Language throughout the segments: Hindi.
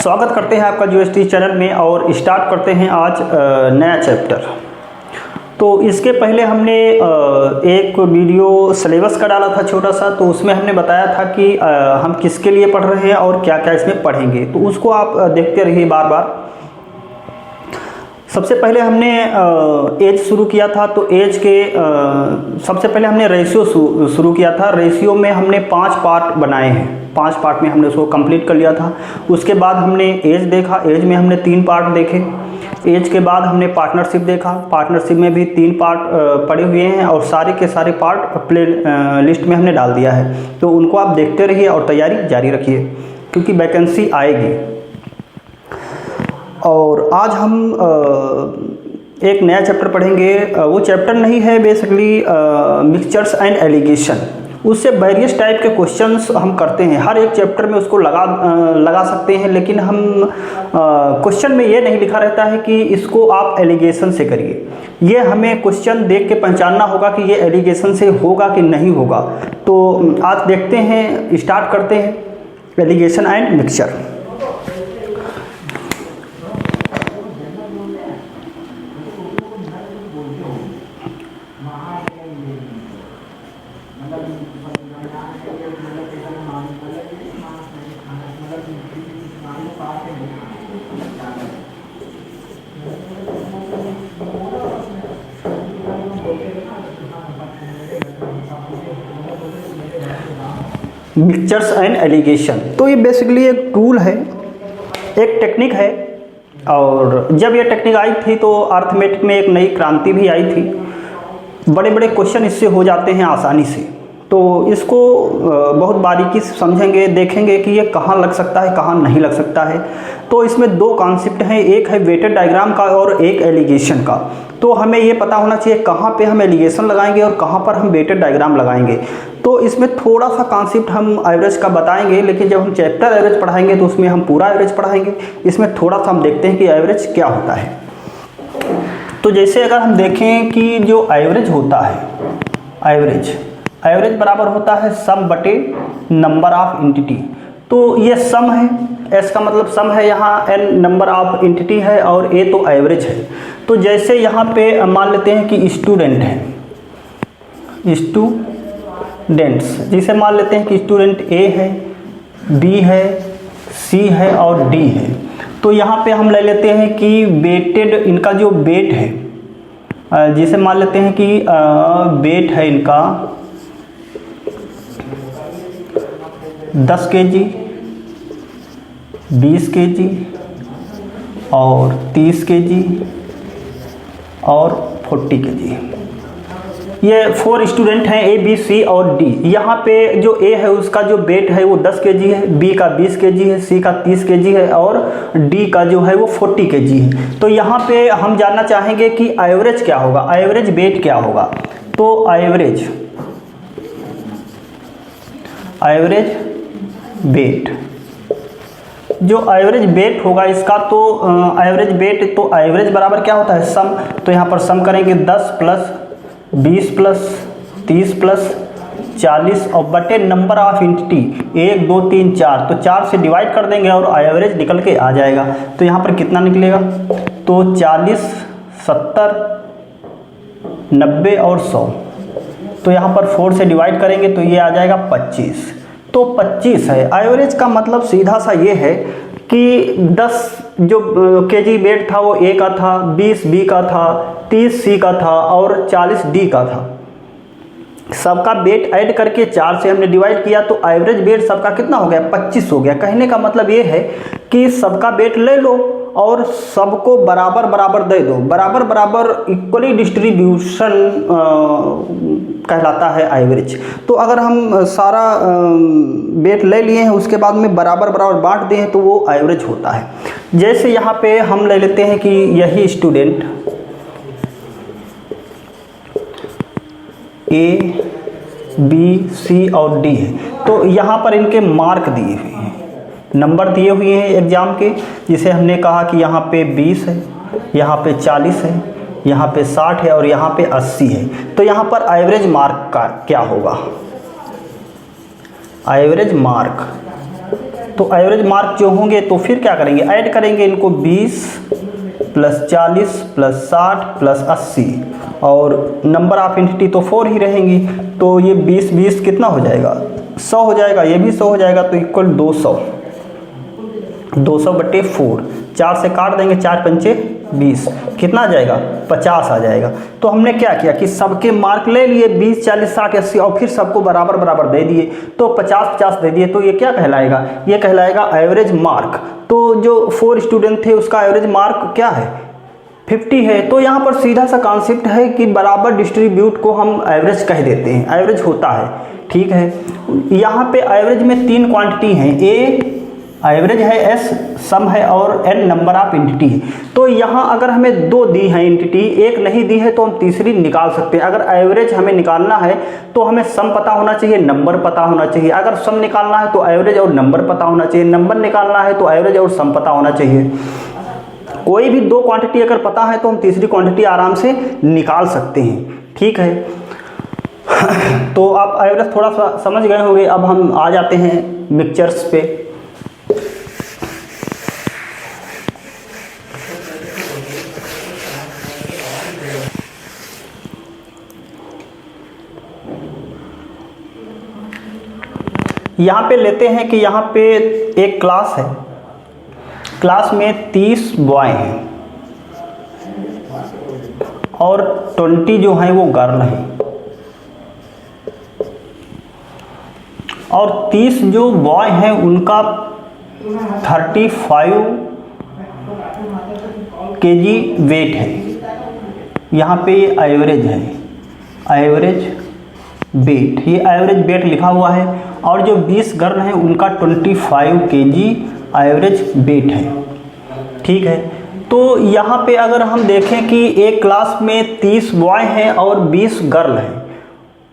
स्वागत करते हैं आपका जीएसटी चैनल में और स्टार्ट करते हैं आज नया चैप्टर। तो इसके पहले हमने एक वीडियो सिलेबस का डाला था छोटा सा, तो उसमें हमने बताया था कि हम किसके लिए पढ़ रहे हैं और क्या क्या इसमें पढ़ेंगे, तो उसको आप देखते रहिए बार बार। सबसे पहले हमने एज शुरू किया था, तो एज के सबसे पहले हमने रेशियो शुरू किया था। रेशियो में हमने 5 पार्ट बनाए हैं, 5 पार्ट में हमने उसको कंप्लीट कर लिया था। उसके बाद हमने एज देखा, एज में हमने 3 पार्ट देखे। एज के बाद हमने पार्टनरशिप देखा, पार्टनरशिप में भी 3 पार्ट पड़े हुए हैं और सारे के सारे पार्ट प्ले लिस्ट में हमने डाल दिया है। तो उनको आप देखते रहिए और तैयारी जारी रखिए क्योंकि वैकेंसी आएगी। और आज हम एक नया चैप्टर पढ़ेंगे। वो चैप्टर नहीं है, बेसिकली मिक्सचर्स एंड एलिगेशन। उससे वेरियस टाइप के क्वेश्चंस हम करते हैं, हर एक चैप्टर में उसको लगा सकते हैं, लेकिन हम क्वेश्चन में ये नहीं लिखा रहता है कि इसको आप एलिगेशन से करिए। ये हमें क्वेश्चन देख के पहचानना होगा कि ये एलिगेशन से होगा कि नहीं होगा। तो आज देखते हैं, स्टार्ट करते हैं alligation and mixture. Mixtures and alligation, तो ये बेसिकली एक टूल है, एक टेक्निक है। और जब ये टेक्निक आई थी तो अर्थमेटिक में एक नई क्रांति भी आई थी। बड़े बड़े क्वेश्चन इससे हो जाते हैं आसानी से। तो इसको बहुत बारीकी से समझेंगे, देखेंगे कि ये कहाँ लग सकता है, कहाँ नहीं लग सकता है। तो इसमें 2 कॉन्सेप्ट हैं, एक है वेटेड डायग्राम का और एक एलिगेशन का। तो हमें ये पता होना चाहिए कहाँ पे हम एलिगेशन लगाएंगे और कहाँ पर हम वेटेड डायग्राम लगाएंगे। तो इसमें थोड़ा सा कॉन्सेप्ट हम एवरेज का बताएंगे, लेकिन जब हम चैप्टर एवरेज पढ़ाएंगे तो उसमें हम पूरा एवरेज पढ़ाएंगे। इसमें थोड़ा सा हम देखते हैं कि एवरेज क्या होता है। तो जैसे अगर हम देखें कि जो एवरेज होता है, एवरेज बराबर होता है सम बटे नंबर ऑफ एंटिटी। तो ये सम है, एस का मतलब सम है, यहाँ एन नंबर ऑफ एंटिटी है और ए तो एवरेज है। तो जैसे यहाँ पे मान लेते हैं कि स्टूडेंट है, स्टूडेंट्स, जिसे मान लेते हैं कि स्टूडेंट ए है, बी है, सी है और डी है। तो यहाँ पे हम ले लेते हैं कि वेटेड, इनका जो वेट है, जिसे मान लेते हैं कि वेट है इनका 10 kg, 20 kg और 30 kg और 40 kg। ये 4 स्टूडेंट हैं, ए बी सी और डी। यहाँ पे जो ए है उसका जो वेट है वो 10 kg है, बी का 20 kg है, सी का 30 kg है और डी का जो है वो 40 kg है। तो यहाँ पे हम जानना चाहेंगे कि एवरेज क्या होगा, एवरेज वेट क्या होगा। तो एवरेज वेट, जो एवरेज वेट होगा इसका, तो एवरेज वेट, तो एवरेज बराबर क्या होता है सम। तो यहाँ पर सम करेंगे 10 प्लस 20 प्लस 30 प्लस 40 और बटे नंबर ऑफ एंटिटी 1 2 3 4। तो 4 से डिवाइड कर देंगे और एवरेज निकल के आ जाएगा। तो यहाँ पर कितना निकलेगा, तो 40 70 90 और 100। तो यहाँ पर 4 से डिवाइड करेंगे तो ये आ जाएगा 25। तो 25 है एवरेज का मतलब। सीधा सा ये है कि 10 जो केजी वेट था वो ए का था, 20 बी का था, 30 सी का था और 40 डी का था। सबका वेट ऐड करके 4 से हमने डिवाइड किया तो एवरेज वेट सबका कितना हो गया, 25 हो गया। कहने का मतलब ये है कि सबका वेट ले लो और सबको बराबर बराबर दे दो। बराबर बराबर इक्वली डिस्ट्रीब्यूशन कहलाता है एवरेज। तो अगर हम सारा वेट ले लिए हैं उसके बाद में बराबर बराबर बांट दें तो वो एवरेज होता है। जैसे यहाँ पे हम ले लेते हैं कि यही स्टूडेंट ए बी सी और डी है। तो यहाँ पर इनके मार्क दिए हुए हैं, नंबर दिए हुए हैं एग्ज़ाम के। जिसे हमने कहा कि यहाँ पे 20 है, यहाँ पे 40 है, यहाँ पे 60 है और यहाँ पे 80 है। तो यहाँ पर एवरेज मार्क का क्या होगा, एवरेज मार्क। तो एवरेज मार्क जो होंगे तो फिर क्या करेंगे, ऐड करेंगे इनको 20 प्लस 40 प्लस 60 प्लस 80 और नंबर ऑफ एंटिटी तो 4 ही रहेंगी। तो ये 20 कितना हो जाएगा, 100 हो जाएगा, ये भी 100 हो जाएगा, तो इक्वल 200 बटे 4, 4 से काट देंगे, 4 पंचे 20, कितना आ जाएगा 50 आ जाएगा। तो हमने क्या किया कि सबके मार्क ले लिए 20 40 60 80 और फिर सबको बराबर बराबर दे दिए, तो 50 50 दे दिए, तो ये क्या कहलाएगा, ये कहलाएगा एवरेज मार्क। तो जो 4 स्टूडेंट थे उसका एवरेज मार्क क्या है 50 है। तो यहाँ पर सीधा सा कॉन्सेप्ट है कि बराबर डिस्ट्रीब्यूट को हम एवरेज कह देते हैं, एवरेज होता है, ठीक है। यहाँ पे एवरेज में 3 क्वांटिटी हैं, ए एवरेज है, एस सम है और एन नंबर ऑफ एंटिटी है। तो यहाँ अगर हमें 2 दी है एंटिटी, एक नहीं दी है तो हम तीसरी निकाल सकते हैं। अगर एवरेज हमें निकालना है तो हमें सम पता होना चाहिए, नंबर पता होना चाहिए। अगर सम निकालना है तो एवरेज और नंबर पता होना चाहिए, नंबर निकालना है तो एवरेज और सम पता होना चाहिए। कोई भी 2 क्वांटिटी अगर पता है तो हम तीसरी क्वांटिटी आराम से निकाल सकते हैं, ठीक है। तो आप एवरेज थोड़ा सा समझ गए होंगे। अब हम आ जाते हैं मिक्सचर्स पे। यहाँ पे लेते हैं कि यहाँ पे एक क्लास है, क्लास में 30 बॉय हैं और 20 जो हैं वो गर्ल हैं, और 30 जो बॉय हैं उनका 35 kg वेट है। यहाँ पे ये एवरेज है, एवरेज वेट, ये एवरेज वेट लिखा हुआ है। और जो 20 गर्ल हैं उनका 25 kg एवरेज वेट है, ठीक है। तो यहाँ पे अगर हम देखें कि एक क्लास में 30 बॉय हैं और 20 गर्ल हैं,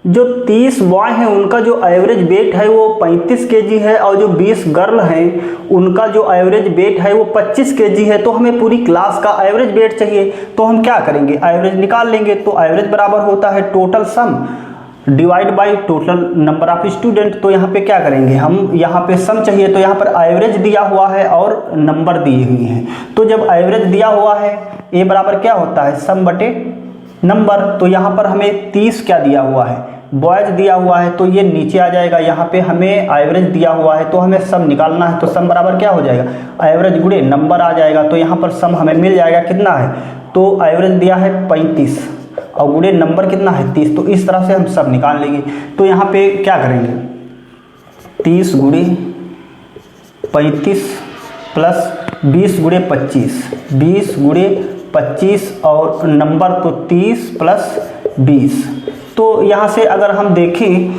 जो 30 बॉय हैं उनका जो एवरेज वेट है वो 35 kg है, और जो 20 गर्ल हैं उनका जो एवरेज वेट है वो 25 kg है। तो हमें पूरी क्लास का एवरेज वेट चाहिए, तो हम क्या करेंगे, एवरेज निकाल लेंगे। तो एवरेज बराबर होता है total sum divide by total number of student. तो यहाँ पे क्या करेंगे, हम यहाँ पे सम चाहिए, तो यहाँ पर एवरेज दिया हुआ है और नंबर दिए हुए हैं। तो जब एवरेज दिया हुआ है ए बराबर क्या होता है, सम बटे नंबर। तो यहाँ पर हमें 30 क्या दिया हुआ है, बॉयज दिया हुआ है, तो ये नीचे आ जाएगा। यहाँ पे हमें एवरेज दिया हुआ है तो हमें सम निकालना है, तो सम बराबर क्या हो जाएगा, एवरेज गुणे नंबर आ जाएगा। तो यहाँ पर सम हमें मिल जाएगा, कितना है, तो एवरेज दिया है 35 और गुणे नंबर कितना है 30। तो इस तरह से हम सब निकाल लेंगे। तो यहाँ पे क्या करेंगे, 30 गुणे 35 प्लस 20 गुणे 25, 20 गुणे 25 और नंबर तो 30 प्लस 20। तो यहाँ से अगर हम देखें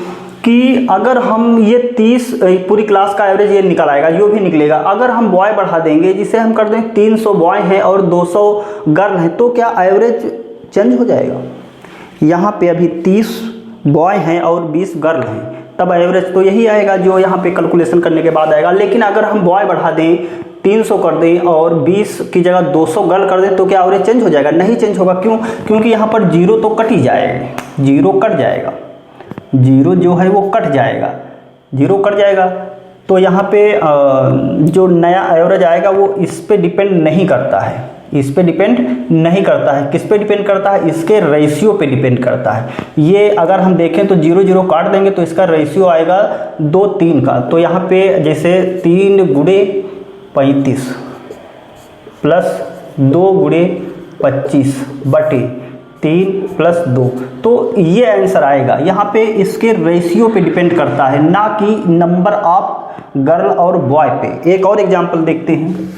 कि अगर हम ये 30 पूरी क्लास का एवरेज ये निकल आएगा, जो भी निकलेगा। अगर हम बॉय बढ़ा देंगे, जिसे हम कर दें 300 बॉय हैं और 200 गर्ल हैं, तो क्या एवरेज चेंज हो जाएगा। यहाँ पे अभी 30 बॉय हैं और 20 गर्ल हैं, तब एवरेज तो यही आएगा जो यहाँ पे कैलकुलेशन करने के बाद आएगा। लेकिन अगर हम बॉय बढ़ा दें 300 कर दें और 20 की जगह 200 गर्ल कर दें, तो क्या एवरेज चेंज हो जाएगा, नहीं चेंज होगा। क्यों, क्योंकि यहाँ पर जीरो तो कट ही जाएगा, जीरो कट जाएगा, जीरो जो है वो कट जाएगा, जीरो कट जाएगा। तो यहाँ पे जो नया एवरेज आएगा वो इस पे डिपेंड नहीं करता है, इस पे डिपेंड नहीं करता है। किस पे डिपेंड करता है, इसके रेशियो पे डिपेंड करता है। ये अगर हम देखें तो 0 0 काट देंगे तो इसका रेशियो आएगा 2 3 का। तो यहाँ पे जैसे 3 गुणे 35 प्लस 2 गुणे 25 बटे 3 प्लस 2, तो ये आंसर आएगा। यहाँ पे इसके रेशियो पे डिपेंड करता है, ना कि नंबर ऑफ गर्ल और बॉय पे। एक और एग्जांपल देखते हैं।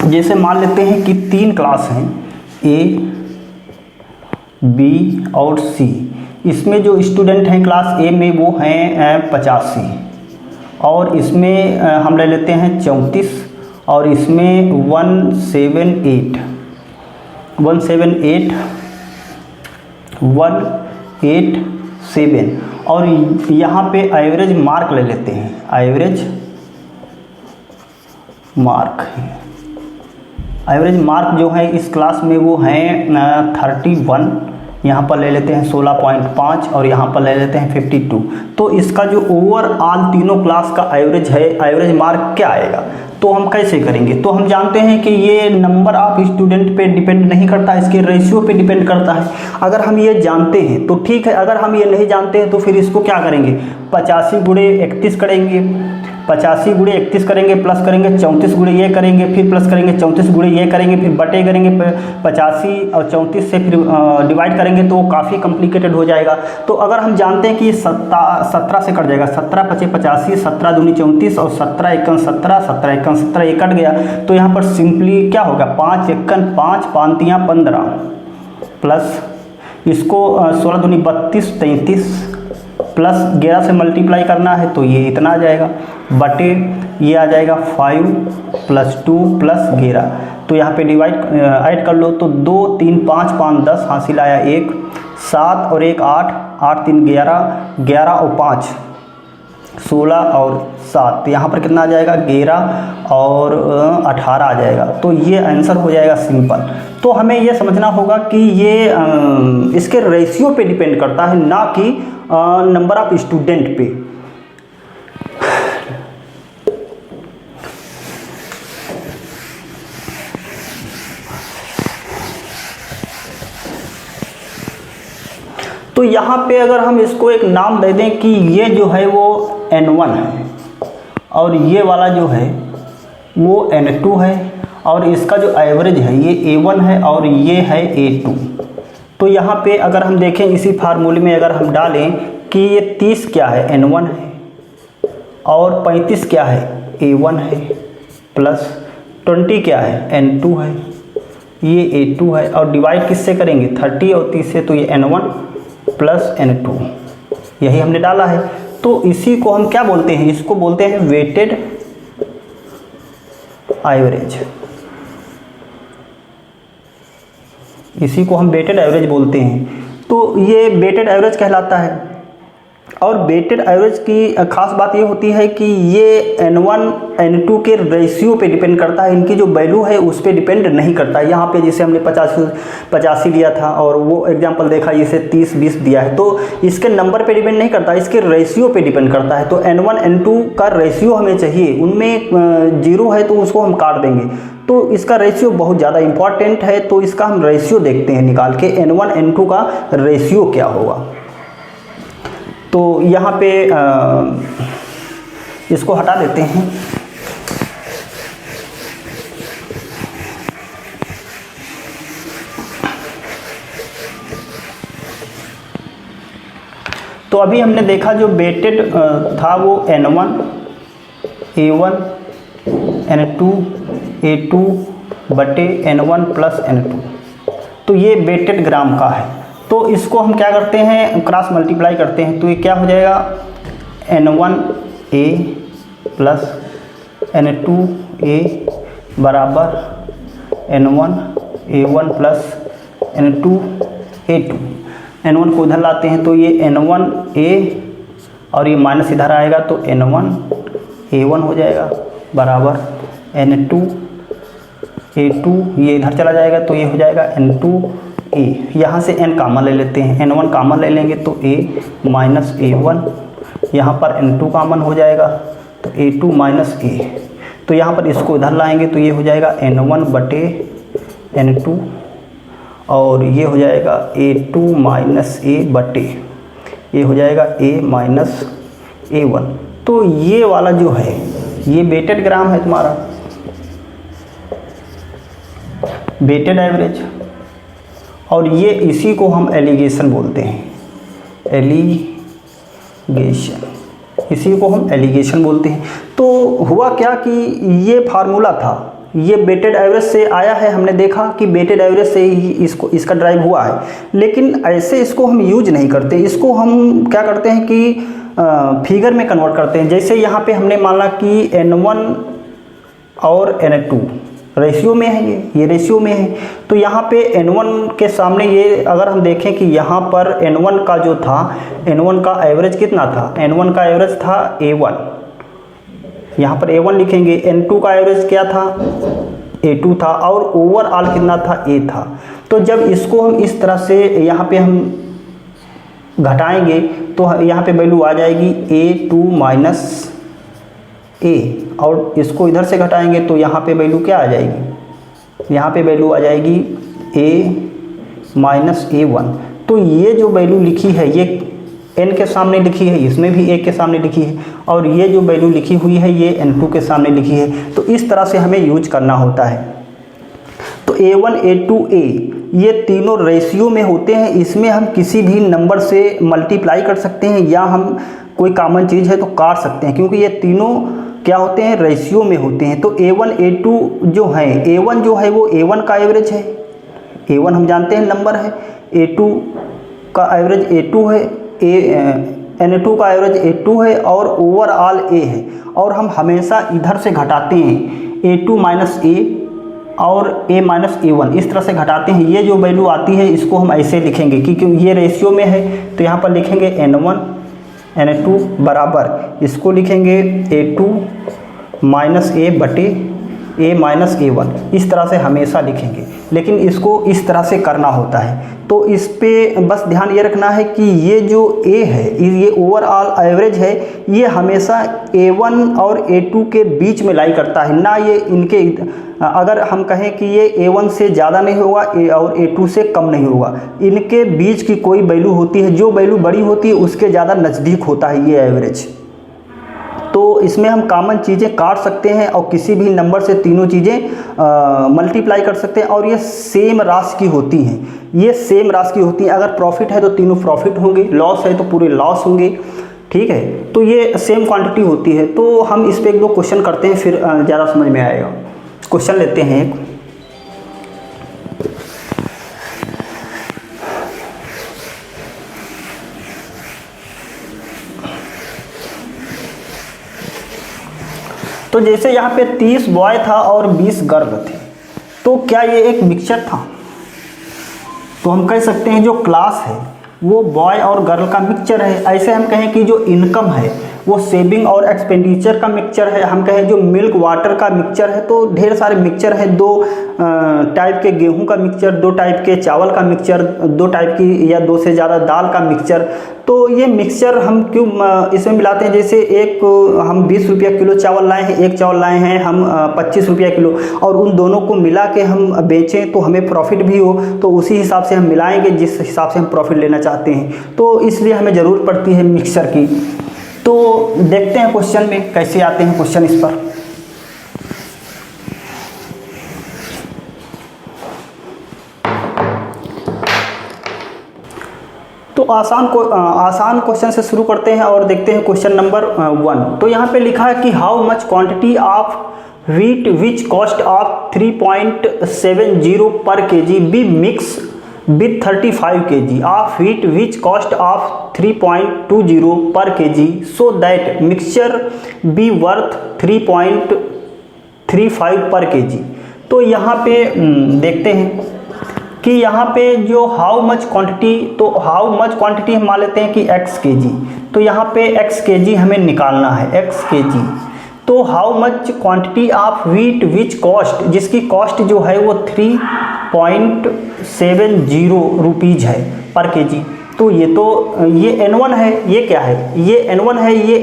जैसे मान लेते हैं कि 3 क्लास हैं, ए बी और सी। इसमें जो स्टूडेंट हैं क्लास ए में वो हैं 85, और इसमें हम ले लेते हैं 34, और इसमें 178 187, और यहाँ पे एवरेज मार्क ले लेते हैं, एवरेज मार्क। एवरेज मार्क जो है इस क्लास में वो हैं 31, यहाँ पर ले लेते हैं 16.5 और यहाँ पर ले लेते हैं 52। तो इसका जो ओवरऑल तीनों क्लास का एवरेज है, एवरेज मार्क क्या आएगा, तो हम कैसे करेंगे। तो हम जानते हैं कि ये नंबर ऑफ स्टूडेंट पे डिपेंड नहीं करता, इसके रेशियो पे डिपेंड करता है। अगर हम ये जानते हैं तो ठीक है, अगर हम ये नहीं जानते हैं तो फिर इसको क्या करेंगे, 85 गुणे 31 करेंगे, 85 गुणे 31 करेंगे, प्लस करेंगे 34 गुणे ये करेंगे, फिर प्लस करेंगे 34 गुणे ये करेंगे, फिर बटे करेंगे 85 और 34 से फिर डिवाइड करेंगे, तो काफ़ी कॉम्प्लिकेटेड हो जाएगा। तो अगर हम जानते हैं कि 17 से कट जाएगा, 17 × 5 = 85, 17 दूनी 34 और 17 × 1 = 17, 17 × 1 = 17, ये कट गया। तो यहाँ पर सिंपली क्या होगा, 5 × 1 = 5, 5 × 3 = 15 प्लस इसको 16 दूनी 32, 33 प्लस 11 से मल्टीप्लाई करना है तो ये इतना आ जाएगा, बटे ये आ जाएगा 5 + 2 + 11। तो यहाँ पे डिवाइड ऐड कर लो तो 2 3 5 5 10 हासिल आया 1, 7 और 1 8, 8 3 11, 11 और 5 16 और 7, तो यहाँ पर कितना आ जाएगा 11 और 18 आ जाएगा। तो ये आंसर हो जाएगा सिंपल। तो हमें ये समझना होगा कि ये इसके रेशियो पे डिपेंड करता है, ना कि नंबर ऑफ स्टूडेंट पे। तो यहाँ पे अगर हम इसको एक नाम दे दें कि ये जो है वो N1 है और ये वाला जो है वो N2 है और इसका जो एवरेज है ये A1 है और ये है A2। तो यहाँ पे अगर हम देखें इसी फार्मूले में अगर हम डालें कि ये 30 क्या है N1 है और 35 क्या है A1 है प्लस 20 क्या है N2 है, ये A2 है और डिवाइड किससे करेंगे 30 और 30 से, तो ये N1 प्लस N2 यही हमने डाला है। तो इसी को हम क्या बोलते हैं, इसको बोलते हैं वेटेड एवरेज, इसी को हम वेटेड एवरेज बोलते हैं। तो ये वेटेड एवरेज कहलाता है। और वेटेड एवरेज की खास बात ये होती है कि ये N1 N2 के रेशियो पे डिपेंड करता है, इनकी जो वैल्यू है उस पे डिपेंड नहीं करता है। यहाँ पे जैसे हमने 85 लिया था और वो एग्जांपल देखा इसे 30-20 दिया है, तो इसके नंबर पे डिपेंड नहीं करता, इसके रेशियो पे डिपेंड करता है। तो N1 N2 का रेशियो हमें चाहिए, उनमें 0 है तो उसको हम काट देंगे। तो इसका रेशियो बहुत ज़्यादा इंपॉर्टेंट है, तो इसका हम रेशियो देखते हैं निकाल के N1 N2 का रेशियो क्या होगा। तो यहाँ पे इसको हटा देते हैं। तो अभी हमने देखा जो वेटेड था वो N1 A1 N2 A2 बटे N1 प्लस N2, तो ये वेटेड ग्राम का है। तो इसको हम क्या करते हैं, क्रॉस मल्टीप्लाई करते हैं, तो ये क्या हो जाएगा N1A प्लस N2A बराबर N1A1 प्लस N2A2। N1 को उधर लाते हैं तो ये N1A और ये माइनस इधर आएगा तो N1A1 हो जाएगा बराबर N2A2, ये इधर चला जाएगा तो ये हो जाएगा N2A। यहाँ से n कामन ले लेते हैं, N1 कामन ले लेंगे तो A माइनस A1, यहाँ पर N2 कामन हो जाएगा तो A2 माइनस A। तो यहाँ पर इसको इधर लाएंगे तो ये हो जाएगा N1 बटे N2 और ये हो जाएगा A2 माइनस A बटे, ये हो जाएगा A माइनस A1। तो ये वाला जो है ये वेटेड ग्राम है तुम्हारा, वेटेड एवरेज, और ये इसी को हम एलिगेशन बोलते हैं, एलिगेशन, इसी को हम एलिगेशन बोलते हैं। तो हुआ क्या कि ये फार्मूला था, ये वेटेड एवरेज से आया है, हमने देखा कि वेटेड एवरेज से ही इसका ड्राइव हुआ है, लेकिन ऐसे इसको हम यूज नहीं करते, इसको हम क्या करते हैं कि फिगर में कन्वर्ट करते हैं। जैसे यहाँ पे हमने माना कि N1 और N2 रेशियो में है, ये रेशियो में है, तो यहाँ पे N1 के सामने ये अगर हम देखें कि यहाँ पर N1 का जो था, N1 का एवरेज कितना था, N1 का एवरेज था A1, यहाँ पर A1 लिखेंगे। N2 का एवरेज क्या था, A2 था, और ओवरऑल कितना था, A था। तो जब इसको हम इस तरह से यहाँ पे हम घटाएंगे तो यहाँ पे वैल्यू आ जाएगी A2 माइनस A, और इसको इधर से घटाएंगे तो यहाँ पे वैल्यू क्या आ जाएगी, यहाँ पे वैल्यू आ जाएगी A माइनस A1। तो ये जो वैल्यू लिखी है ये n के सामने लिखी है, इसमें भी a के सामने लिखी है, और ये जो वैल्यू लिखी हुई है ये n2 के सामने लिखी है। तो इस तरह से हमें यूज करना होता है। तो A1 A2 A ये तीनों रेशियो में होते हैं, इसमें हम किसी भी नंबर से मल्टीप्लाई कर सकते हैं या हम कोई कॉमन चीज़ है तो काट सकते हैं, क्योंकि ये तीनों क्या होते हैं, रेशियो में होते हैं। तो A1 A2 जो है, A1 जो है वो A1 का एवरेज है, A1 हम जानते हैं नंबर है, A2 का एवरेज A2 है, N2 का एवरेज A2 है, और ओवरऑल A है। और हम हमेशा इधर से घटाते हैं A2 माइनस A और A माइनस A1, इस तरह से घटाते हैं। ये जो वैल्यू आती है इसको हम ऐसे लिखेंगे क्योंकि ये रेशियो में है, तो यहाँ पर लिखेंगे N1 N2 बराबर, इसको लिखेंगे A2 माइनस A बटे A माइनस A1, इस तरह से हमेशा लिखेंगे। लेकिन इसको इस तरह से करना होता है। तो इस पे बस ध्यान ये रखना है कि ये जो A है, ये ओवरऑल एवरेज है, ये हमेशा A1 और A2 के बीच में लाई करता है, ना ये इनके, अगर हम कहें कि ये A1 से ज़्यादा नहीं होगा और A2 से कम नहीं होगा, इनके बीच की कोई वैल्यू होती है, जो वैल्यू बड़ी होती है उसके ज़्यादा नज़दीक होता है ये एवरेज। तो इसमें हम कॉमन चीज़ें काट सकते हैं और किसी भी नंबर से तीनों चीज़ें मल्टीप्लाई कर सकते हैं, और ये सेम राशि की होती हैं, ये सेम राशि की होती हैं। अगर प्रॉफिट है तो तीनों प्रॉफिट होंगे, लॉस है तो पूरे लॉस होंगे, ठीक है। तो ये सेम क्वांटिटी होती है। तो हम इस पर एक दो क्वेश्चन करते हैं, फिर ज़्यादा समझ में आएगा। क्वेश्चन लेते हैं एक। तो जैसे यहाँ पे 30 बॉय था और 20 गर्ल थे, तो क्या ये एक मिक्सचर था? तो हम कह सकते हैं जो क्लास है वो बॉय और गर्ल का मिक्सचर है। ऐसे हम कहें कि जो इनकम है वो सेविंग और एक्सपेंडिचर का मिक्सचर है। हम कहें जो मिल्क वाटर का मिक्सचर है, तो ढेर सारे मिक्सचर है। 2 टाइप के गेहूं का मिक्सचर, 2 टाइप के चावल का मिक्सचर, 2 टाइप की या 2 से ज़्यादा दाल का मिक्सचर। तो ये मिक्सचर हम क्यों इसमें मिलाते हैं? जैसे एक हम 20 रुपया किलो चावल लाए हैं, एक चावल लाए हैं हम 25 रुपया किलो, और उन दोनों को मिला के हम बेचें तो हमें प्रॉफिट भी हो, तो उसी हिसाब से हम मिलाएंगे जिस हिसाब से हम प्रॉफिट लेना चाहते हैं। तो इसलिए हमें ज़रूरत पड़ती है मिक्सचर की। तो देखते हैं क्वेश्चन में कैसे आते हैं क्वेश्चन इस पर। तो आसान क्वेश्चन से शुरू करते हैं और देखते हैं क्वेश्चन नंबर 1। तो यहाँ पे लिखा है कि how much quantity of wheat which cost of 3.70 per kg be mix with 35 kg of wheat which cost of 3.20 per kg so that mixture be worth 3.35 per kg। तो यहाँ पे देखते हैं कि यहाँ पे जो हाउ मच क्वांटिटी, तो हाउ मच क्वांटिटी हम मान लेते हैं कि x kg। तो यहाँ पे x kg हमें निकालना है, x kg। तो how much quantity of wheat which cost, जिसकी कॉस्ट जो है वो 3.70 रुपीज़ है पर केजी। तो ये N1 है, ये क्या है? ये N1 है, ये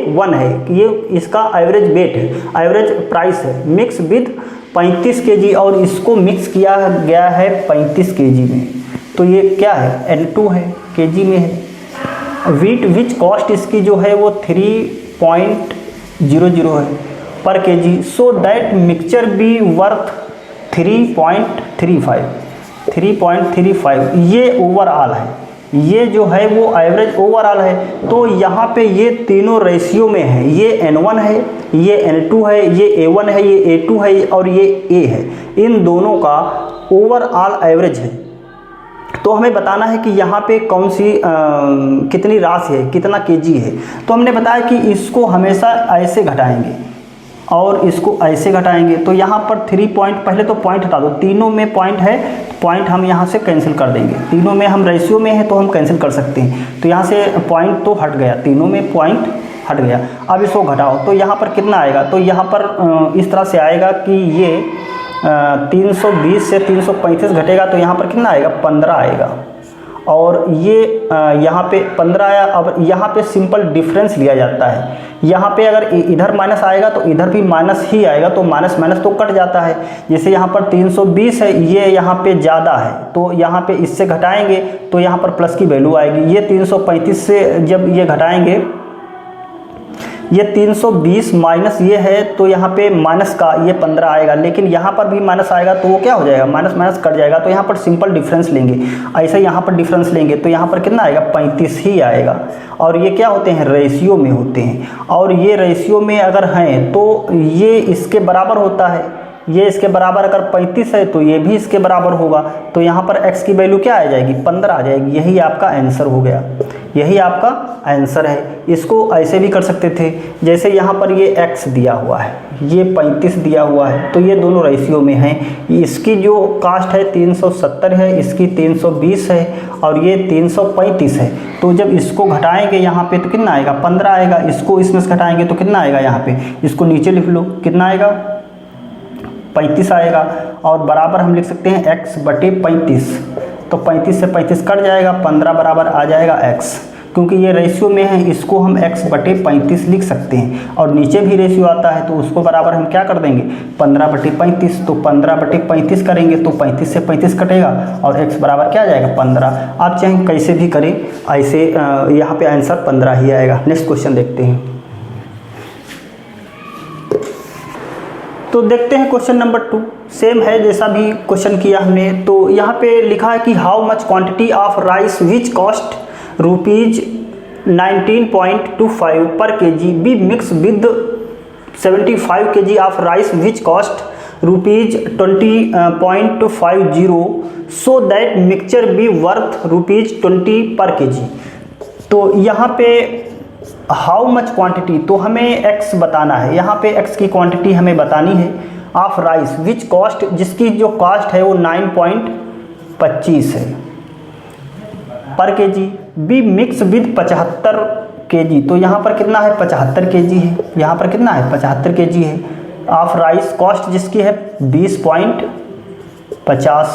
A1 है, ये इसका एवरेज वेट है, एवरेज प्राइस है, मिक्स विद 35 केजी, और इसको मिक्स किया गया है 35 केजी में। तो ये क्या है? N2 है, केजी में है। व्हीट विच कॉस्ट इसकी जो है वो 3.00 है per KG, so that mixture be worth 3.35। ये ओवरऑल है, ये जो है वो एवरेज ओवरऑल है। तो यहाँ पे ये तीनों रेशियो में है, ये N1 है, ये N2 है, ये A1 है, ये A2 है और ये A है। इन दोनों का ओवरऑल एवरेज है। तो हमें बताना है कि यहाँ पे कौन सी कितनी राशि है, कितना केजी है। तो हमने बताया कि इसको हमेशा ऐसे घटाएंगे और इसको ऐसे घटाएंगे। तो यहाँ पर 3 पॉइंट, पहले तो पॉइंट हटा दो, तीनों में पॉइंट है, पॉइंट हम यहाँ से कैंसिल कर देंगे। तीनों में हम रेशियो में है तो हम कैंसिल कर सकते हैं। तो यहाँ से पॉइंट तो हट गया, तीनों में पॉइंट हट गया। अब इसको घटाओ तो यहाँ पर कितना आएगा? तो यहाँ पर इस तरह से आएगा कि ये 320 से 335 घटेगा तो यहाँ पर कितना आएगा, 15 आएगा। और ये यहाँ पे 15 आया। अब यहाँ पे सिंपल डिफरेंस लिया जाता है। यहाँ पे अगर इधर माइनस आएगा तो इधर भी माइनस ही आएगा, तो माइनस माइनस तो कट जाता है। जैसे यहाँ पर 320 है, ये यहाँ पे ज़्यादा है तो यहाँ पे इससे घटाएंगे तो यहाँ पर प्लस की वैल्यू आएगी। ये 335 से जब ये घटाएंगे, ये 320 माइनस ये है तो यहाँ पे माइनस का ये 15 आएगा, लेकिन यहाँ पर भी माइनस आएगा तो वो क्या हो जाएगा, माइनस माइनस कट जाएगा। तो यहाँ पर सिंपल डिफरेंस लेंगे, ऐसे यहाँ पर डिफरेंस लेंगे तो यहाँ पर कितना आएगा, 35 ही आएगा। और ये क्या होते हैं, रेशियो में होते हैं। और ये रेशियो में अगर हैं तो ये इसके बराबर होता है, ये इसके बराबर अगर 35 है तो ये भी इसके बराबर होगा। तो यहाँ पर x की वैल्यू क्या आ जाएगी, 15 आ जाएगी। यही आपका आंसर हो गया, यही आपका आंसर है। इसको ऐसे भी कर सकते थे, जैसे यहाँ पर ये x दिया हुआ है, ये 35 दिया हुआ है, तो ये दोनों रेशियो में हैं। इसकी जो कास्ट है 370 है, इसकी 320 है और ये 335 है। तो जब इसको घटाएंगे यहाँ पे तो कितना आएगा, 15 आएगा। इसको इसमें से घटाएंगे तो कितना आएगा, यहाँ पे इसको नीचे लिख लो, कितना आएगा, 35 आएगा। और बराबर हम लिख सकते हैं x बटे 35, तो 35 से 35 कट जाएगा, 15 बराबर आ जाएगा x। क्योंकि ये रेशियो में है, इसको हम x बटे 35 लिख सकते हैं। और नीचे भी रेशियो आता है तो उसको बराबर हम क्या कर देंगे, 15 बटे 35। तो 15 बटे 35 करेंगे तो 35 से 35 कटेगा और x बराबर क्या आ जाएगा, 15। आप चाहे कैसे भी करें, ऐसे यहाँ पे आंसर 15 ही आएगा। नेक्स्ट क्वेश्चन देखते हैं। तो देखते हैं क्वेश्चन नंबर 2, सेम है जैसा भी क्वेश्चन किया हमने। तो यहाँ पे लिखा है कि how much quantity of rice which cost ₹19.25 per kg be mix with 75 kg of rice which cost ₹20.50 so that mixture be worth ₹20 per kg। तो यहाँ पे हाउ मच क्वांटिटी, तो हमें x बताना है। यहाँ पे x की क्वांटिटी हमें बतानी है ऑफ राइस विच कॉस्ट, जिसकी जो कॉस्ट है वो 9.25 है per kg, be mix with 75 kg। तो यहाँ पर कितना है, 75 kg है। यहाँ पर कितना है, 75 kg है। ऑफ राइस कॉस्ट जिसकी है 20.50,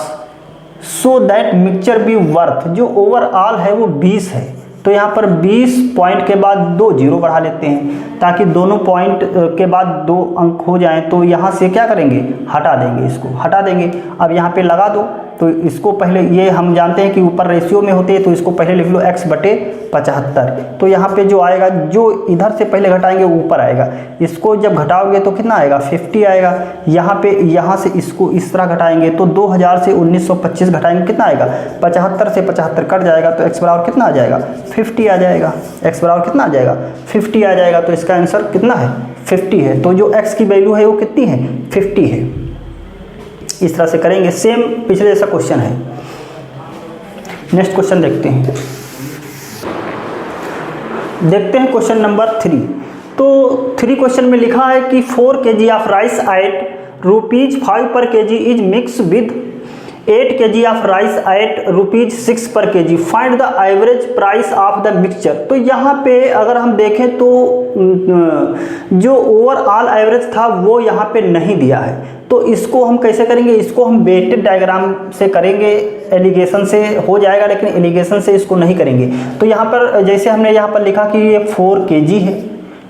so that mixture be worth, जो ओवरऑल है वो 20 है। तो यहाँ पर 20 पॉइंट के बाद 2 जीरो बढ़ा लेते हैं ताकि दोनों पॉइंट के बाद 2 अंक हो जाएं। तो यहाँ से क्या करेंगे, हटा देंगे, इसको हटा देंगे। अब यहाँ पे लगा दो, तो इसको पहले, ये हम जानते हैं कि ऊपर रेशियो में होते हैं, तो इसको पहले लिख लो x बटे 75। तो यहाँ पे जो आएगा, जो इधर से पहले घटाएंगे वो ऊपर आएगा। इसको जब घटाओगे तो कितना आएगा, 50 आएगा। यहाँ पे, यहाँ से इसको इस तरह घटाएंगे तो 2000 से 1925 घटाएंगे, कितना आएगा, 75 से 75 कट जाएगा तो x बराबर कितना आ जाएगा, 50 आ जाएगा। x बराबर कितना आ जाएगा, 50 आ जाएगा। तो इसका आंसर कितना है, 50 है। तो जो x की वैल्यू है वो कितनी है, 50 है। इस तरह से करेंगे, सेम पिछले जैसा क्वेश्चन है। नेक्स्ट क्वेश्चन देखते हैं। Question number 3। तो 3 क्वेश्चन में लिखा है कि 4 kg of rice eight ₹5 per kg is mix with 8 kg of rice at ₹6 per kg, find the average price of the mixture. तो यहाँ पे अगर हम देखें तो जो ओवरऑल एवरेज था वो यहाँ पे नहीं दिया है। तो इसको हम कैसे करेंगे, इसको हम वेटेड डायग्राम से करेंगे, एलिगेशन से हो जाएगा, लेकिन एलिगेशन से इसको नहीं करेंगे। तो यहाँ पर जैसे हमने यहाँ पर लिखा कि ये 4 kg है,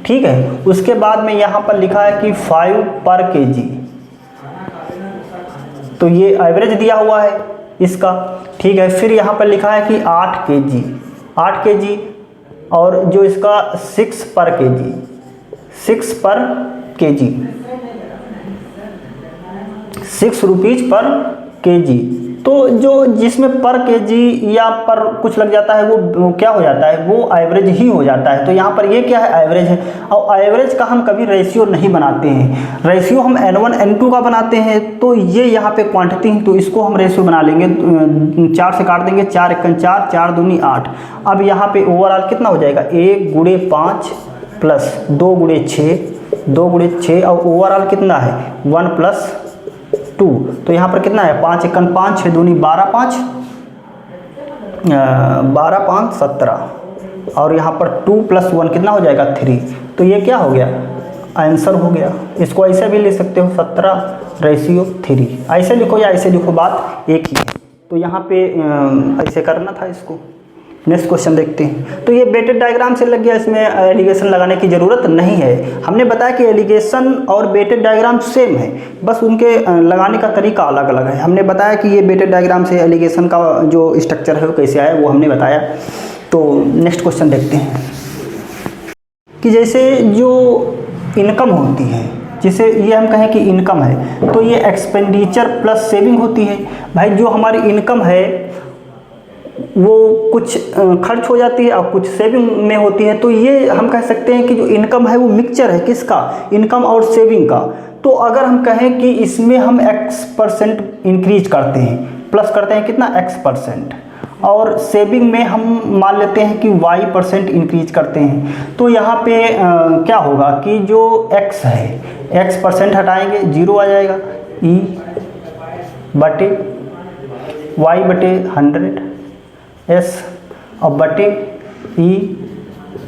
ठीक है। उसके बाद में यहाँ पर लिखा है कि 5 पर kg, तो ये एवरेज दिया हुआ है इसका, ठीक है। फिर यहाँ पर लिखा है कि 8 kg और जो इसका 6 पर kg, 6 रुपीज़ पर kg। तो जो जिसमें पर kg या पर कुछ लग जाता है वो क्या हो जाता है, वो एवरेज ही हो जाता है। तो यहाँ पर ये क्या है, एवरेज है। और एवरेज का हम कभी रेशियो नहीं बनाते हैं, रेशियो हम n1 n2 का बनाते हैं। तो ये यहाँ पे क्वांटिटी है, तो इसको हम रेशियो बना लेंगे, 4 से काट देंगे, 4 × 4, 4 दूनी 8। अब यहाँ पे ओवरऑल कितना हो जाएगा, 1 × 5 प्लस 2 × 6, 2 × 6 और ओवरऑल कितना है 1 + 2। तो यहाँ पर कितना है, 5 × 1 5, 6 दूनी 12, 5 12 5 17 और यहाँ पर 2 + 1 कितना हो जाएगा 3। तो ये क्या हो गया, आंसर हो गया। इसको ऐसे भी ले सकते हो 17:3, ऐसे लिखो या ऐसे लिखो, बात एक ही है। तो यहाँ पे ऐसे करना था इसको। नेक्स्ट क्वेश्चन देखते हैं। तो ये वेटेड डायग्राम से लग गया, इसमें एलिगेशन लगाने की ज़रूरत नहीं है। हमने बताया कि एलिगेशन और वेटेड डायग्राम सेम है, बस उनके लगाने का तरीका अलग अलग है। हमने बताया कि ये वेटेड डायग्राम से एलिगेशन का जो स्ट्रक्चर है वो कैसे आया, वो हमने बताया। तो नेक्स्ट क्वेश्चन देखते हैं कि जैसे जो इनकम होती है, जिसे ये हम कहें कि इनकम है, तो ये एक्सपेंडिचर प्लस सेविंग होती है। भाई जो हमारी इनकम है वो कुछ खर्च हो जाती है और कुछ सेविंग में होती है। तो ये हम कह सकते हैं कि जो इनकम है वो मिक्सचर है किसका, इनकम और सेविंग का। तो अगर हम कहें कि इसमें हम x% इंक्रीज करते हैं, प्लस करते हैं कितना x%, और सेविंग में हम मान लेते हैं कि y% इंक्रीज करते हैं, तो यहाँ पे क्या होगा कि जो x है, x% हटाएंगे 0 आ जाएगा, e बटे y बटे 100 s और बटे e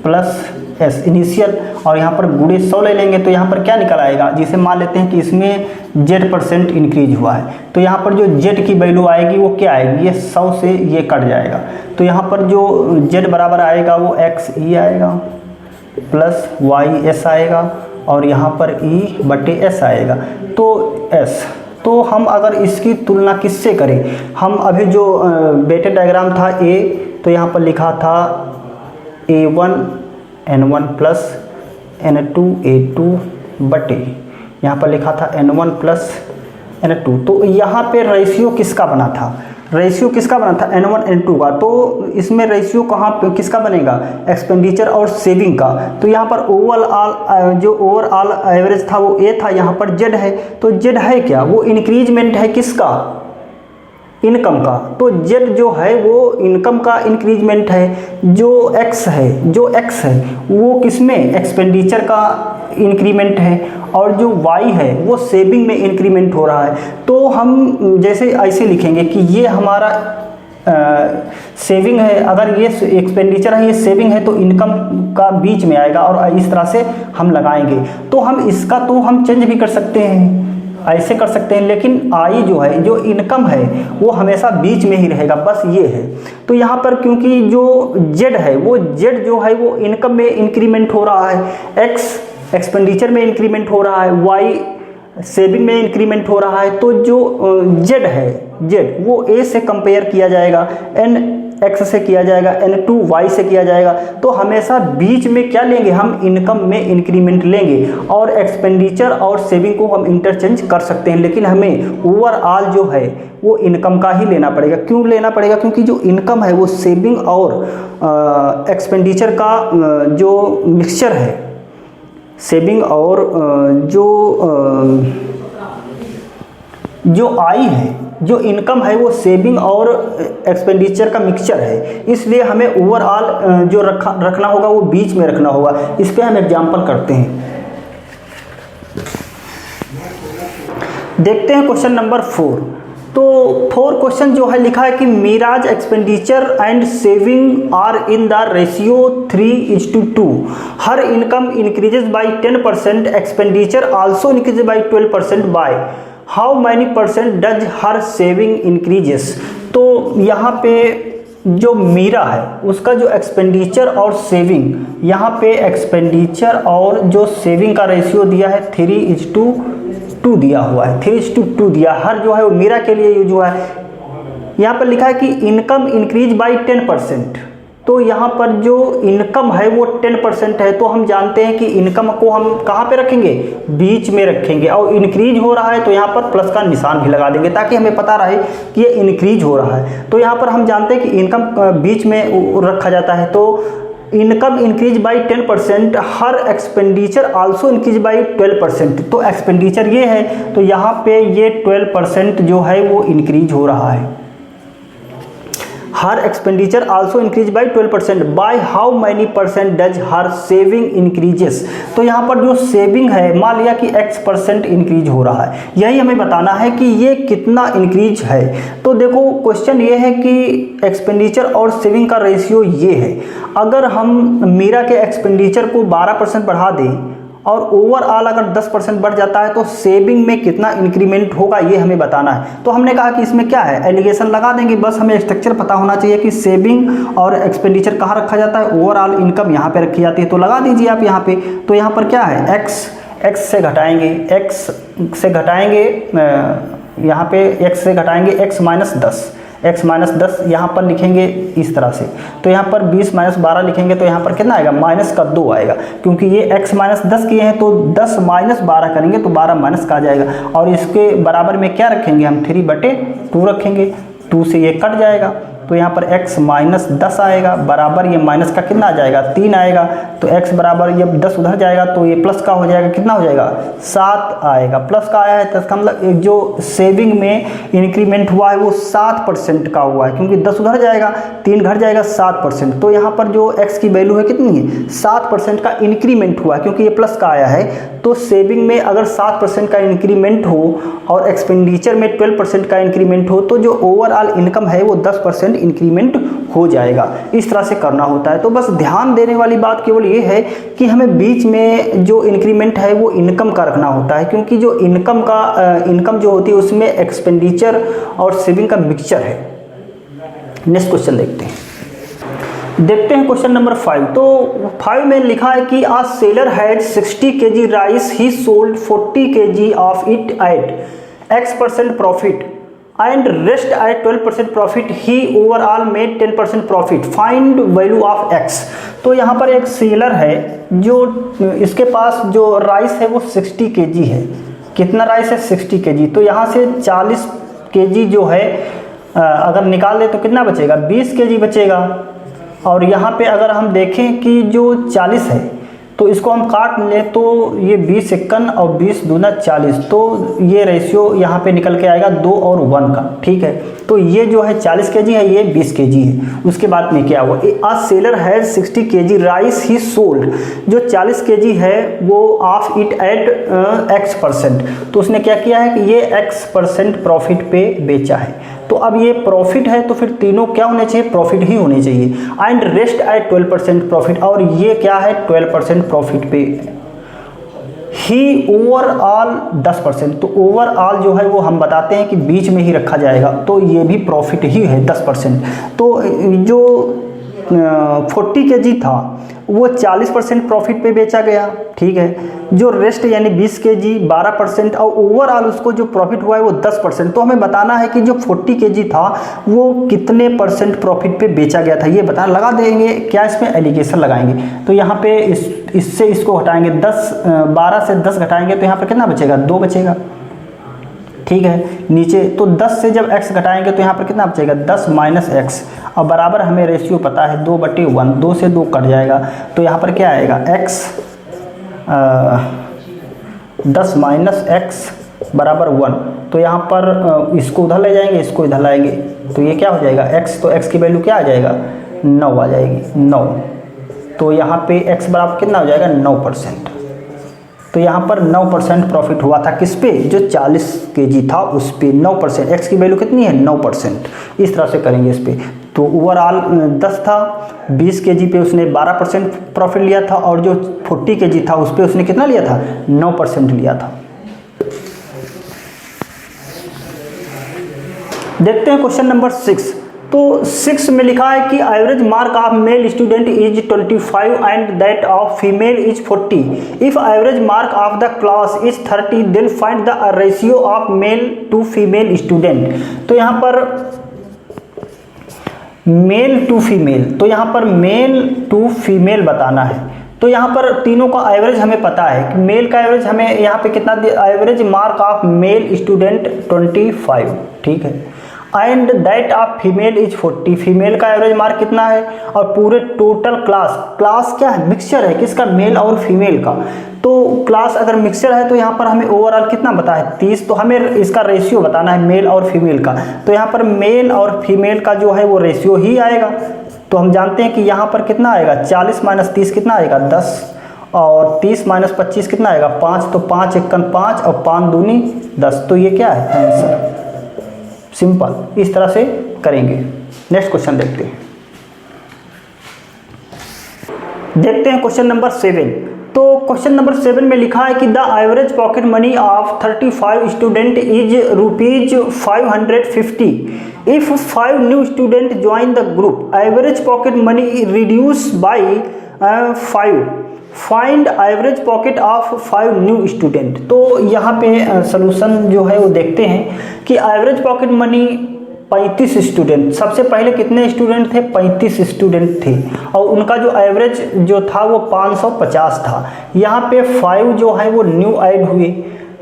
प्लस s इनिशियल, और यहाँ पर गुणे 100 ले लेंगे। तो यहाँ पर क्या निकल आएगा, जिसे मान लेते हैं कि इसमें z% इंक्रीज हुआ है, तो यहाँ पर जो z की वैल्यू आएगी वो क्या आएगी, ये 100 से ये कट जाएगा। तो यहाँ पर जो z बराबर आएगा वो xe आएगा प्लस ys आएगा, और यहाँ पर e बटे s आएगा। तो s, तो हम अगर इसकी तुलना किससे करें, हम अभी जो वेटेड डायग्राम था A, तो यहाँ पर लिखा था A1 N1 plus N2 A2 बटे, यहाँ पर लिखा था N1 प्लस N2। तो यहाँ पे रेशियो किसका बना था, रेशियो किसका बना था, N1 N2 का। तो इसमें रेशियो कहाँ पे किसका बनेगा, एक्सपेंडिचर और सेविंग का। तो यहाँ पर ओवरऑल एवरेज था वो A था, यहाँ पर Z है। तो Z है क्या, वो इंक्रीजमेंट है किसका, इनकम का। तो Z जो है वो इनकम का इंक्रीजमेंट है। जो X है वो किसमें, एक्सपेंडिचर का इंक्रीमेंट है, और जो Y है वो सेविंग में इंक्रीमेंट हो रहा है। तो हम जैसे ऐसे लिखेंगे कि ये हमारा सेविंग है, अगर ये एक्सपेंडिचर है, ये सेविंग है, तो इनकम का बीच में आएगा, और इस तरह से हम लगाएंगे। तो हम इसका तो हम चेंज भी कर सकते हैं, ऐसे कर सकते हैं, लेकिन आई जो है, जो इनकम है, वो हमेशा बीच में ही रहेगा, बस ये है। तो यहाँ पर क्योंकि जो Z है, वो Z जो है वो इनकम में इंक्रीमेंट हो रहा है, X एक्सपेंडिचर में इंक्रीमेंट हो रहा है, Y सेविंग में इंक्रीमेंट हो रहा है। तो जो Z है, Z वो A से कंपेयर किया जाएगा, N X से किया जाएगा, N2 Y से किया जाएगा। तो हमेशा बीच में क्या लेंगे, हम इनकम में इंक्रीमेंट लेंगे, और एक्सपेंडिचर और सेविंग को हम इंटरचेंज कर सकते हैं, लेकिन हमें ओवरऑल जो है वो इनकम का ही लेना पड़ेगा। क्यों लेना पड़ेगा, क्योंकि जो इनकम है वो सेविंग और एक्सपेंडिचर का जो मिक्सचर है, सेविंग और जो आई है, जो इनकम है वो सेविंग और एक्सपेंडिचर का मिक्सचर है। इसलिए हमें ओवरऑल जो रखना होगा वो बीच में रखना होगा। इस पे हम एग्जांपल करते हैं, देखते हैं क्वेश्चन नंबर 4। तो 4 क्वेश्चन जो है लिखा है कि मीराज expenditure and saving are in the ratio 3:2। Her income increases by 10%, expenditure also increases by 12%, by how many percent does her saving increases. तो यहाँ पे जो मीरा है उसका जो एक्सपेंडिचर और सेविंग, यहाँ पे एक्सपेंडिचर और जो सेविंग का रेशियो दिया है 3:2 दिया हुआ है, 3:2 दिया। हर जो है वो मीरा के लिए जो है यहाँ पर लिखा है कि इनकम इंक्रीज बाई 10%। तो यहाँ पर जो इनकम है वो 10% है, तो हम जानते हैं कि इनकम को हम कहाँ पे रखेंगे, बीच में रखेंगे, और इंक्रीज हो रहा है तो यहाँ पर प्लस का निशान भी लगा देंगे ताकि हमें पता रहे कि ये इंक्रीज हो रहा है। तो यहाँ पर हम जानते हैं कि इनकम बीच में रखा जाता है। तो income increase by 10%, her expenditure also increase by 12%। तो एक्सपेंडिचर ये है, तो यहाँ पे ये 12% जो है वो इंक्रीज हो रहा है। Her expenditure also increase by 12%, by how many percent does her saving increases. तो यहाँ पर जो सेविंग है, मान लिया कि x% इंक्रीज हो रहा है, यही हमें बताना है कि ये कितना इंक्रीज है। तो देखो क्वेश्चन ये है कि एक्सपेंडिचर और सेविंग का रेशियो ये है। अगर हम मीरा के एक्सपेंडिचर को 12% बढ़ा दें और ओवरऑल अगर 10% बढ़ जाता है तो सेविंग में कितना इंक्रीमेंट होगा ये हमें बताना है। तो हमने कहा कि इसमें क्या है, एलिगेशन लगा देंगे, बस हमें स्ट्रक्चर पता होना चाहिए कि सेविंग और एक्सपेंडिचर कहाँ रखा जाता है, ओवरऑल इनकम यहाँ पे रखी जाती है। तो लगा दीजिए आप यहाँ पे। तो यहाँ पर क्या है, एक्स से घटाएंगे, यहाँ पे एक्स से घटाएंगे x माइनस 10 यहाँ पर लिखेंगे इस तरह से। तो यहाँ पर 20 माइनस 12 लिखेंगे तो यहाँ पर कितना आएगा, माइनस का 2 आएगा, क्योंकि ये x माइनस 10 किए हैं तो 10 माइनस 12 करेंगे तो 12 माइनस का आ जाएगा। और इसके बराबर में क्या रखेंगे हम, 3/2 रखेंगे, 2 से ये कट जाएगा तो यहाँ पर x माइनस 10 आएगा, बराबर ये माइनस का कितना आ जाएगा, 3 आएगा। तो x बराबर, ये 10 उधर जाएगा तो ये प्लस का हो जाएगा, कितना हो जाएगा, 7 आएगा। प्लस का आया है तो इसका मतलब जो सेविंग में इंक्रीमेंट हुआ है वो 7% का हुआ है, क्योंकि 10 उधर जाएगा, 3 घर जाएगा, 7%। तो यहाँ पर जो x की वैल्यू है कितनी है, 7% का इंक्रीमेंट हुआ है, क्योंकि ये प्लस का आया है। तो सेविंग में अगर 7% का इंक्रीमेंट हो और एक्सपेंडिचर में 12% का इंक्रीमेंट हो तो जो ओवरऑल इनकम है वो 10% इंक्रीमेंट हो जाएगा। इस तरह से करना होता है। तो बस ध्यान देने वाली बात केवल ये है कि हमें बीच में जो इंक्रीमेंट है वो इनकम का रखना होता है, क्योंकि जो इनकम जो होती है उसमें एक्सपेंडिचर और सेविंग का मिक्सचर है। नेक्स्ट क्वेश्चन देखते हैं क्वेश्चन नंबर 5। तो 5 में लिखा है कि a seller has 60 kg rice, he sold 40 kg of it at x% profit and rest at 12% profit, he overall made 10% profit, find value of x। तो यहाँ पर एक सेलर है जो इसके पास जो राइस है वो 60 kg है। कितना राइस है, 60 kg। तो यहाँ से 40 kg जो है अगर निकाल दे तो कितना बचेगा, 20 kg बचेगा। और यहाँ पे अगर हम देखें कि जो 40 है तो इसको हम काट लें तो ये 20 51 और 20 दूना 40, तो ये रेशियो यहाँ पे निकल के आएगा 2 और 1 का, ठीक है। तो ये जो है 40 kg है, ये 20 kg है। उसके बाद में क्या हुआ, a seller has 60 kg rice, he sold, जो 40 kg है वो ऑफ इट एट x%। तो उसने क्या किया है कि ये x% प्रॉफिट पे बेचा है। तो अब ये प्रॉफिट है तो फिर तीनों क्या होने चाहिए, प्रॉफिट ही होने चाहिए। एंड रेस्ट एट 12% प्रॉफिट, और ये क्या है 12% प्रॉफिट पे। ही ओवरऑल 10%, तो ओवरऑल जो है वो हम बताते हैं कि बीच में ही रखा जाएगा, तो ये भी प्रॉफिट ही है 10%। तो जो 40 kg था वो 40% प्रॉफिट पे बेचा गया, ठीक है। जो रेस्ट यानी 20 kg 12%, और ओवरऑल उसको जो प्रॉफिट हुआ है वो 10%। तो हमें बताना है कि जो 40 kg था वो कितने % प्रॉफिट पे बेचा गया था, ये बताना। लगा देंगे क्या, इसमें एलिगेशन लगाएंगे। तो यहाँ पे इससे इसको हटाएंगे, 12 से 10 घटाएंगे तो यहाँ पर कितना बचेगा, 2 बचेगा, ठीक है। नीचे तो 10 से जब x घटाएंगे तो यहाँ पर कितना बचेगा, 10 माइनस एक्स, और बराबर हमें रेशियो पता है 2/1, 2 से 2 कट जाएगा। तो यहाँ पर क्या आएगा, x 10 माइनस x बराबर 1। तो यहाँ पर इसको उधर ले जाएंगे, इसको इधर लाएंगे, तो ये क्या हो जाएगा x, तो x की वैल्यू क्या आ जाएगा, 9 आ जाएगी, 9। तो यहाँ पे x बराबर कितना हो जाएगा, 9%। तो यहाँ पर 9% प्रॉफिट हुआ था किस पे, जो 40 kg था उस पे 9%। x की वैल्यू कितनी है, 9%। इस तरह से करेंगे इस पे। तो ओवरऑल 10 था, 20 kg पे उसने 12% प्रॉफिट लिया था, और जो 40 kg था उस पे उसने कितना लिया था, 9% लिया था। देखते हैं क्वेश्चन नंबर 6। तो 6 में लिखा है कि average mark of male student is 25 and that of female is 40। If average mark of the class is 30 then find the ratio of male to female student. तो यहाँ पर मेल टू फीमेल, तो यहाँ पर मेल टू फीमेल बताना है। तो यहाँ पर तीनों का एवरेज हमें पता है कि मेल का एवरेज हमें यहाँ पे कितना, average mark of male student 25, ठीक है। And that of female is 40, female का एवरेज मार्क कितना है, और पूरे टोटल क्लास क्या है, मिक्सचर है, किसका, मेल और फीमेल का। तो क्लास अगर मिक्सचर है तो यहाँ पर हमें ओवरऑल कितना बता है, 30। तो हमें इसका रेशियो बताना है मेल और फीमेल का। तो यहाँ पर मेल और फीमेल का जो है वो रेशियो ही आएगा। तो हम जानते हैं कि यहाँ पर कितना आएगा, 40 माइनस 30 कितना आएगा, 10, और 30 माइनस 25 कितना आएगा, 5। तो 5 1 5 और 5 दूनी 10। तो ये क्या है आंसर, सिंपल। इस तरह से करेंगे। नेक्स्ट क्वेश्चन देखते हैं क्वेश्चन नंबर 7। तो क्वेश्चन नंबर 7 में लिखा है कि the average pocket money of 35 student is ₹550 if 5 new student join the group average pocket money reduce by 5 find average pocket of 5 new student. तो यहाँ पे सॉल्यूशन जो है वो देखते हैं कि एवरेज पॉकेट मनी 35 स्टूडेंट, सबसे पहले कितने स्टूडेंट थे? 35 स्टूडेंट थे और उनका जो एवरेज जो था वो 550 था। यहाँ पे 5 जो है वो न्यू ऐड हुए,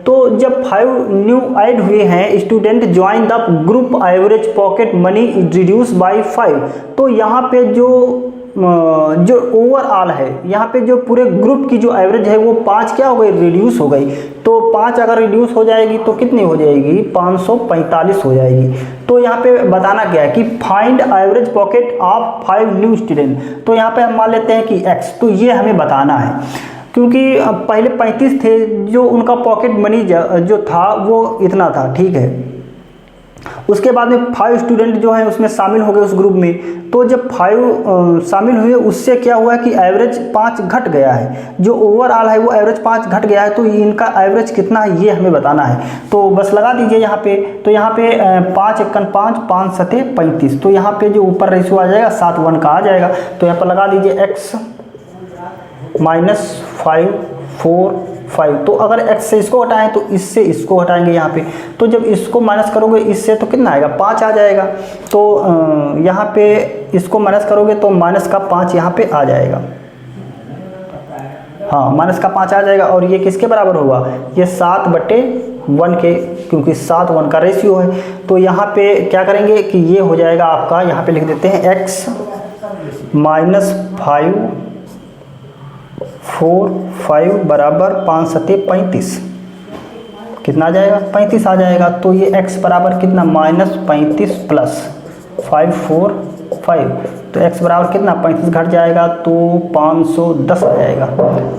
तो जब 5 न्यू ऐड हुए हैं student join the group average pocket money reduce by 5। तो यहाँ पे जो ओवरऑल है, यहाँ पे जो पूरे ग्रुप की जो एवरेज है वो 5 क्या हो गई? रिड्यूस हो गई। तो 5 अगर रिड्यूस हो जाएगी तो कितनी हो जाएगी? 545 हो जाएगी। तो यहाँ पे बताना क्या है कि find average pocket of 5 new student. तो यहाँ पे हम मान लेते हैं कि x, तो ये हमें बताना है क्योंकि पहले 35 थे, जो उनका पॉकेट मनी जो था वो इतना था, ठीक है। उसके बाद में 5 स्टूडेंट जो है उसमें शामिल हो गए उस ग्रुप में। तो जब 5 शामिल हुए उससे क्या हुआ कि एवरेज 5 घट गया है, जो ओवरऑल है वो एवरेज 5 घट गया है। तो इनका एवरेज कितना है ये हमें बताना है। तो बस लगा दीजिए यहाँ पे। तो यहाँ पे 5 एकन 5, 5 सते 35। तो यहाँ पे जो ऊपर रेशियो आ जाएगा 7 1 का आ जाएगा। तो यहाँ पर लगा दीजिए x -5 4 5। तो अगर x से इसको हटाएं तो इससे इसको हटाएंगे यहाँ पे। तो जब इसको माइनस करोगे इससे तो कितना आएगा? 5 आ जाएगा। तो यहाँ पे इसको माइनस करोगे तो माइनस का 5 यहाँ पे आ जाएगा। हाँ, माइनस का 5 आ जाएगा। और ये किसके बराबर होगा? ये 7/1 के, क्योंकि 7 1 का रेशियो है। तो यहाँ पे क्या करेंगे कि ये हो जाएगा आपका, यहाँ पे लिख देते हैं x -5 4 5 बराबर 5 सते 35। कितना आ जाएगा? 35 आ जाएगा। तो ये x बराबर कितना? -35 प्लस 5 4 5। तो x बराबर कितना? 35 घट जाएगा तो 510 आ जाएगा।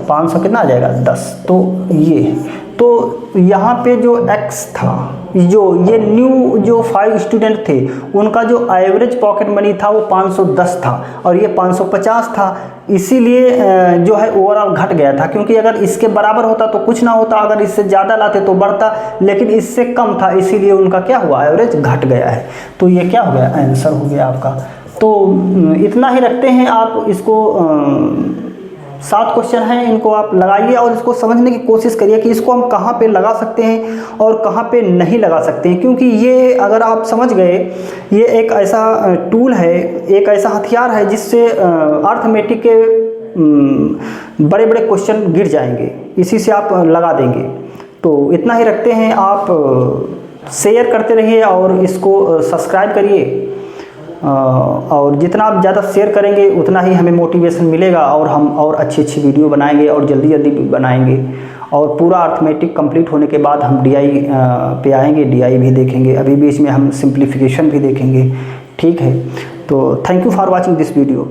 500 कितना आ जाएगा? 10। तो ये, तो यहाँ पे जो x था, जो ये न्यू जो 5 स्टूडेंट थे उनका जो एवरेज पॉकेट मनी था वो 510 था और ये 550 था। इसीलिए जो है ओवरऑल घट गया था, क्योंकि अगर इसके बराबर होता तो कुछ ना होता, अगर इससे ज़्यादा लाते तो बढ़ता, लेकिन इससे कम था इसीलिए उनका क्या हुआ? एवरेज घट गया है। तो ये क्या हो गया? आंसर हो गया आपका। तो इतना ही रखते हैं आप इसको। 7 क्वेश्चन हैं, इनको आप लगाइए और इसको समझने की कोशिश करिए कि इसको हम कहाँ पे लगा सकते हैं और कहाँ पे नहीं लगा सकते हैं। क्योंकि ये अगर आप समझ गए, ये एक ऐसा टूल है, एक ऐसा हथियार है जिससे अर्थमेटिक के बड़े बड़े क्वेश्चन गिर जाएंगे, इसी से आप लगा देंगे। तो इतना ही रखते हैं, आप शेयर करते रहिए और इसको सब्सक्राइब करिए। और जितना आप ज़्यादा शेयर करेंगे उतना ही हमें मोटिवेशन मिलेगा और हम और अच्छी अच्छी वीडियो बनाएंगे और जल्दी जल्दी बनाएंगे। और पूरा अर्थमेटिक कंप्लीट होने के बाद हम DI पे आएंगे, DI भी देखेंगे, अभी बीच में हम सिंप्लीफिकेशन भी देखेंगे। ठीक है, तो thank you for watching this video.